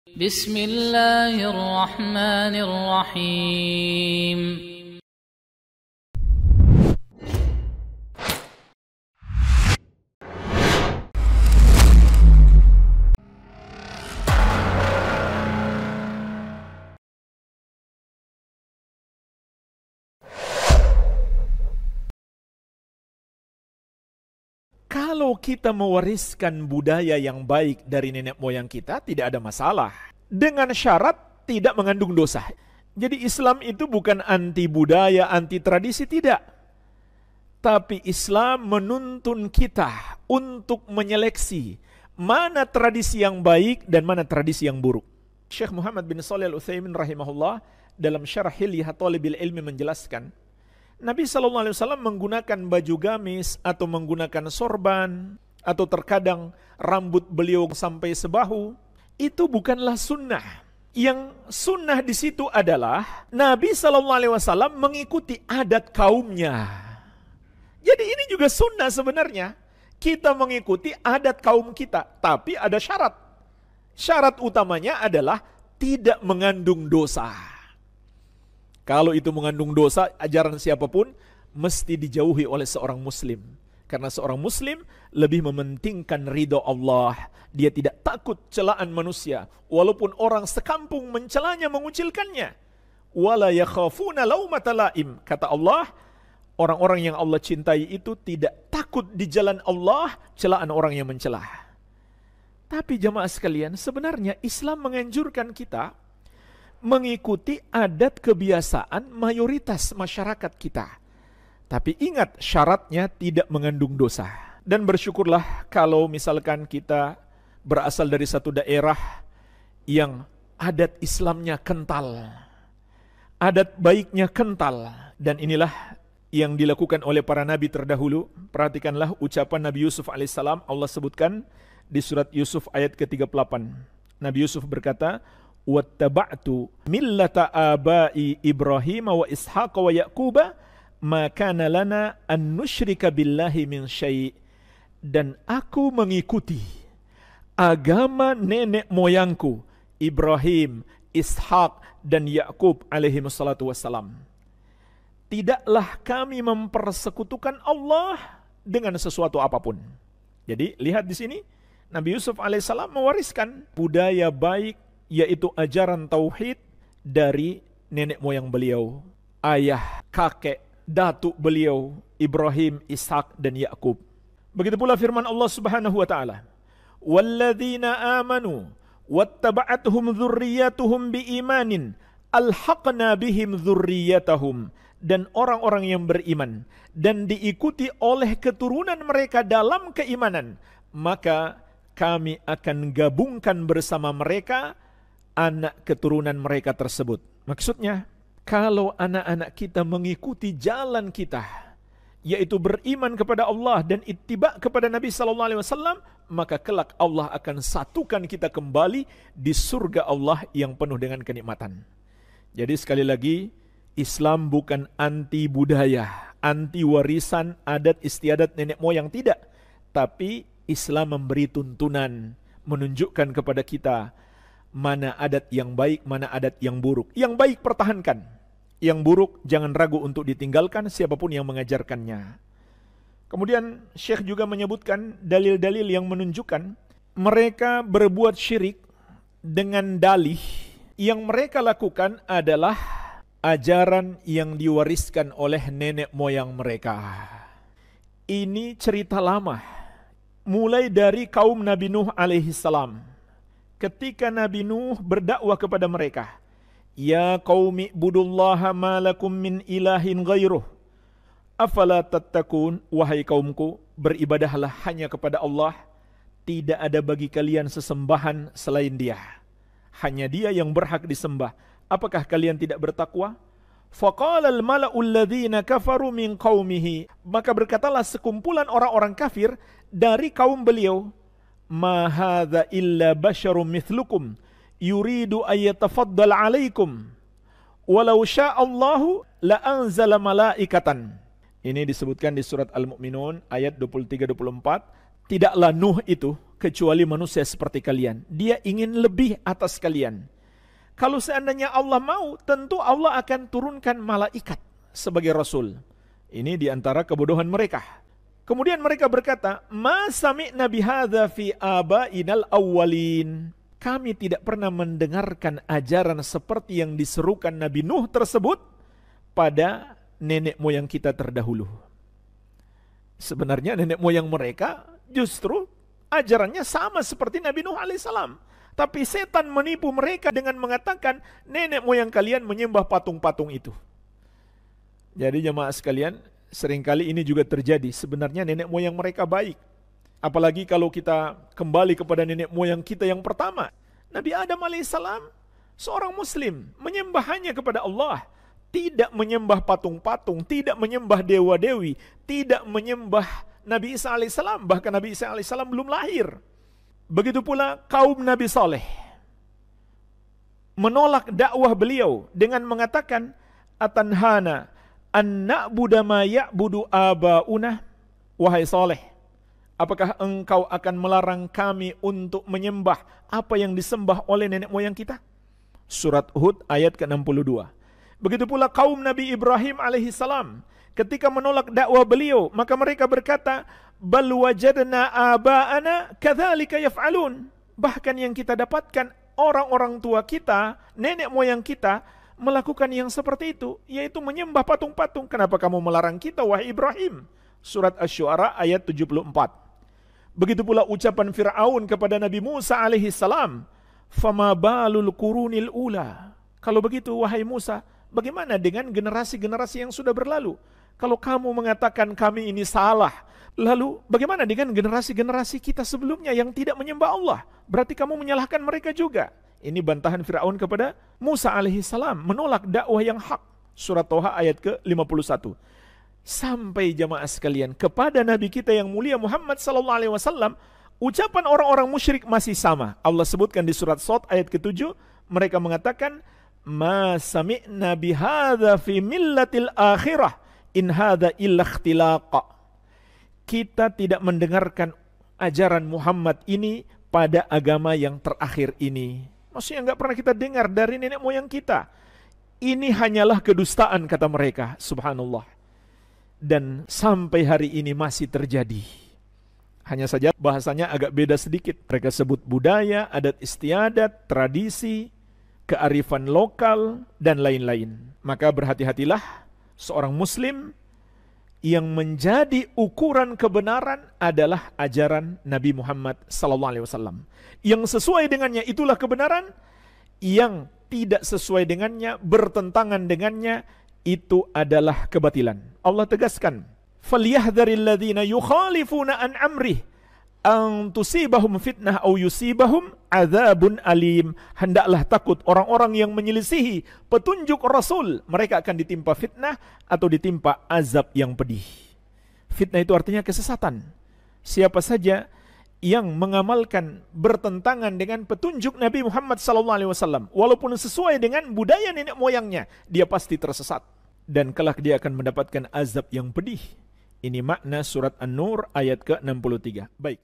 Bismillahirrahmanirrahim. Kalau kita mewariskan budaya yang baik dari nenek moyang kita, tidak ada masalah. Dengan syarat tidak mengandung dosa. Jadi Islam itu bukan anti budaya, anti tradisi, tidak. Tapi Islam menuntun kita untuk menyeleksi mana tradisi yang baik dan mana tradisi yang buruk. Syekh Muhammad bin Shalih Al-Utsaimin rahimahullah dalam Syarah Hilyah Thalibil Ilmi menjelaskan, Nabi SAW menggunakan baju gamis atau menggunakan sorban atau terkadang rambut beliau sampai sebahu. Itu bukanlah sunnah. Yang sunnah di situ adalah Nabi SAW mengikuti adat kaumnya. Jadi ini juga sunnah sebenarnya. Kita mengikuti adat kaum kita, tapi ada syarat. Syarat utamanya adalah tidak mengandung dosa. Kalau itu mengandung dosa, ajaran siapapun mesti dijauhi oleh seorang muslim. Karena seorang muslim lebih mementingkan ridha Allah. Dia tidak takut celaan manusia, walaupun orang sekampung mencelanya, mengucilkannya. Wala yakhafuna laumata laim. Kata Allah, orang-orang yang Allah cintai itu tidak takut di jalan Allah celaan orang yang mencelah. Tapi jamaah sekalian, sebenarnya Islam menganjurkan kita mengikuti adat kebiasaan mayoritas masyarakat kita. Tapi ingat, syaratnya tidak mengandung dosa. Dan bersyukurlah kalau misalkan kita berasal dari satu daerah yang adat Islamnya kental, adat baiknya kental. Dan inilah yang dilakukan oleh para nabi terdahulu. Perhatikanlah ucapan Nabi Yusuf alaihissalam. Allah sebutkan di surat Yusuf ayat ke-38. Nabi Yusuf berkata, wattaba'tu millata abai Ibrahim wa Ishaq wa Yaquba ma kana lana an nusyrika billahi min syai'. Dan aku mengikuti agama nenek moyangku Ibrahim, Ishaq dan Yakub alaihi wassalatu wassalam. Tidaklah kami mempersekutukan Allah dengan sesuatu apapun. Jadi lihat di sini Nabi Yusuf alaihissalam mewariskan budaya baik, yaitu ajaran tauhid dari nenek moyang beliau, ayah, kakek, datuk beliau, Ibrahim, Ishak dan Yakub. Begitu pula firman Allah Subhanahu wa taala, "Walladzina amanu wattaba'atuhum dzurriyyatuhum biimanin alhaqna bihim dzurriyyatahum." Dan orang-orang yang beriman dan diikuti oleh keturunan mereka dalam keimanan, maka kami akan gabungkan bersama mereka anak keturunan mereka tersebut. Maksudnya, kalau anak-anak kita mengikuti jalan kita, yaitu beriman kepada Allah dan ittiba kepada Nabi SAW, maka kelak Allah akan satukan kita kembali di surga Allah yang penuh dengan kenikmatan. Jadi sekali lagi, Islam bukan anti budaya, anti warisan adat istiadat nenek moyang, tidak. Tapi Islam memberi tuntunan, menunjukkan kepada kita mana adat yang baik, mana adat yang buruk. Yang baik pertahankan, yang buruk jangan ragu untuk ditinggalkan siapapun yang mengajarkannya. Kemudian Syekh juga menyebutkan dalil-dalil yang menunjukkan mereka berbuat syirik dengan dalih yang mereka lakukan adalah ajaran yang diwariskan oleh nenek moyang mereka. Ini cerita lama, mulai dari kaum Nabi Nuh alaihi salam. Ketika Nabi Nuh berdakwah kepada mereka, ya qaumi ibudullaha ma lakum min ilahin ghairuh afala tattaqun. Wahai kaumku, beribadahlah hanya kepada Allah, tidak ada bagi kalian sesembahan selain Dia. Hanya Dia yang berhak disembah. Apakah kalian tidak bertakwa? Faqala al-mala'u alladhina kafaru min qaumihi. Maka berkatalah sekumpulan orang-orang kafir dari kaum beliau, ma hadza illa basyarum mithlukum yuridu ayyatafaddal alaikum walau sya'allahu la anzala malaikatan. Ini disebutkan di surat Al-Mu'minun ayat 23-24. Tidaklah Nuh itu, kecuali manusia seperti kalian. Dia ingin lebih atas kalian. Kalau seandainya Allah mau, tentu Allah akan turunkan malaikat sebagai rasul. Ini diantara kebodohan mereka. Kemudian mereka berkata, "Ma sami'na bihadza fi abainal awwalin." Kami tidak pernah mendengarkan ajaran seperti yang diserukan Nabi Nuh tersebut pada nenek moyang kita terdahulu. Sebenarnya nenek moyang mereka justru ajarannya sama seperti Nabi Nuh alaihissalam. Tapi setan menipu mereka dengan mengatakan nenek moyang kalian menyembah patung-patung itu. Jadi jemaah sekalian, seringkali ini juga terjadi. Sebenarnya nenek moyang mereka baik. Apalagi kalau kita kembali kepada nenek moyang kita yang pertama. Nabi Adam alaihissalam seorang muslim, menyembah hanya kepada Allah. Tidak menyembah patung-patung, tidak menyembah dewa-dewi, tidak menyembah Nabi Isa alaihissalam. Bahkan Nabi Isa alaihissalam belum lahir. Begitu pula kaum Nabi Saleh menolak dakwah beliau dengan mengatakan, "Atanhana an na'budu ma ya'budu abauna." Wahai Saleh, apakah engkau akan melarang kami untuk menyembah apa yang disembah oleh nenek moyang kita? Surat Hud ayat ke-62. Begitu pula kaum Nabi Ibrahim alaihissalam ketika menolak dakwah beliau, maka mereka berkata, "Bal wajadna aba'ana kadzalika yaf'alun." Bahkan yang kita dapatkan orang-orang tua kita, nenek moyang kita melakukan yang seperti itu, yaitu menyembah patung-patung. Kenapa kamu melarang kita, wahai Ibrahim? Surat Asy-Syu'ara ayat 74. Begitu pula ucapan Fir'aun kepada Nabi Musa alaihissalam, "Fama balul qurunil ula." Kalau begitu, wahai Musa, bagaimana dengan generasi-generasi yang sudah berlalu? Kalau kamu mengatakan kami ini salah, lalu bagaimana dengan generasi-generasi kita sebelumnya yang tidak menyembah Allah? Berarti kamu menyalahkan mereka juga. Ini bantahan Fir'aun kepada Musa alaihissalam, menolak dakwah yang hak. Surat Toha ayat ke-51. Sampai jamaah sekalian, kepada Nabi kita yang mulia Muhammad SAW, ucapan orang-orang musyrik masih sama. Allah sebutkan di surat Shad ayat ke-7, mereka mengatakan, "Ma sami'na bihadza fi millatil akhirah in hadza illa ikhtilaqa." Kita tidak mendengarkan ajaran Muhammad ini pada agama yang terakhir ini. Maksudnya enggak pernah kita dengar dari nenek moyang kita. Ini hanyalah kedustaan, kata mereka. Subhanallah. Dan sampai hari ini masih terjadi. Hanya saja bahasanya agak beda sedikit. Mereka sebut budaya, adat istiadat, tradisi, kearifan lokal, dan lain-lain. Maka berhati-hatilah seorang muslim yang menjadi ukuran kebenaran adalah ajaran Nabi Muhammad SAW. Yang sesuai dengannya itulah kebenaran, yang tidak sesuai dengannya, bertentangan dengannya, itu adalah kebatilan. Allah tegaskan, "Falyahdharil ladzina yukhalifuna an amrih an tusibahum fitnah aw yusibahum adzabun alim." Hendaklah takut orang-orang yang menyelisihi petunjuk Rasul, mereka akan ditimpa fitnah atau ditimpa azab yang pedih. Fitnah itu artinya kesesatan. Siapa saja yang mengamalkan bertentangan dengan petunjuk Nabi Muhammad SAW, walaupun sesuai dengan budaya nenek moyangnya, dia pasti tersesat. Dan kelak dia akan mendapatkan azab yang pedih. Ini makna surat An-Nur ayat ke-63. Baik.